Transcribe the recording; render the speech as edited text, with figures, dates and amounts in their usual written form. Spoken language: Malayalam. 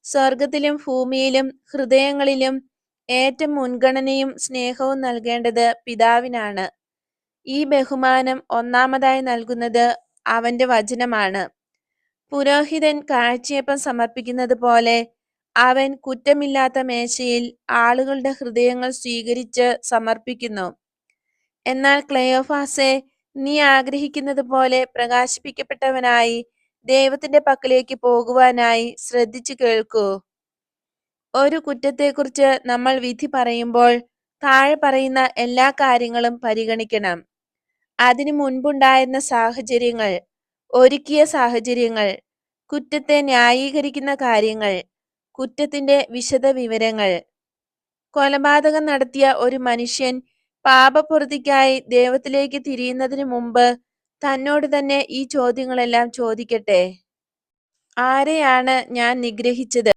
സ്വർഗത്തിലും ഭൂമിയിലും ഹൃദയങ്ങളിലും ഏറ്റവും മുൻഗണനയും സ്നേഹവും നൽകേണ്ടത് പിതാവിനാണ്. ഈ ബഹുമാനം ഒന്നാമതായി നൽകുന്നത് അവന്റെ വചനമാണ്. പുരോഹിതൻ കാഴ്ചയപ്പം സമർപ്പിക്കുന്നത് പോലെ അവൻ കുറ്റമില്ലാത്ത മേശയിൽ ആളുകളുടെ ഹൃദയങ്ങൾ സ്വീകരിച്ച് സമർപ്പിക്കുന്നു. എന്നാൽ ക്ലെയോഫാസേ, നീ ആഗ്രഹിക്കുന്നത് പോലെ പ്രകാശിപ്പിക്കപ്പെട്ടവനായി ദൈവത്തിന്റെ പക്കലേക്ക് പോകുവാനായി ശ്രദ്ധിച്ചു കേൾക്കൂ. ഒരു കുറ്റത്തെക്കുറിച്ച് നമ്മൾ വിധി പറയുമ്പോൾ താഴെ പറയുന്ന എല്ലാ കാര്യങ്ങളും പരിഗണിക്കണം. അതിനു മുൻപുണ്ടായിരുന്ന സാഹചര്യങ്ങൾ, ഒരുക്കിയ സാഹചര്യങ്ങൾ, കുറ്റത്തെ ന്യായീകരിക്കുന്ന കാര്യങ്ങൾ, കുറ്റത്തിന്റെ വിശദ വിവരങ്ങൾ. കൊലപാതകം നടത്തിയ ഒരു മനുഷ്യൻ പാപപൂർത്തിക്കായി ദൈവത്തിലേക്ക് തിരിയുന്നതിന് മുമ്പ് തന്നോട് തന്നെ ഈ ചോദ്യങ്ങളെല്ലാം ചോദിക്കട്ടെ: ആരെയാണ് ഞാൻ നിഗ്രഹിച്ചത്?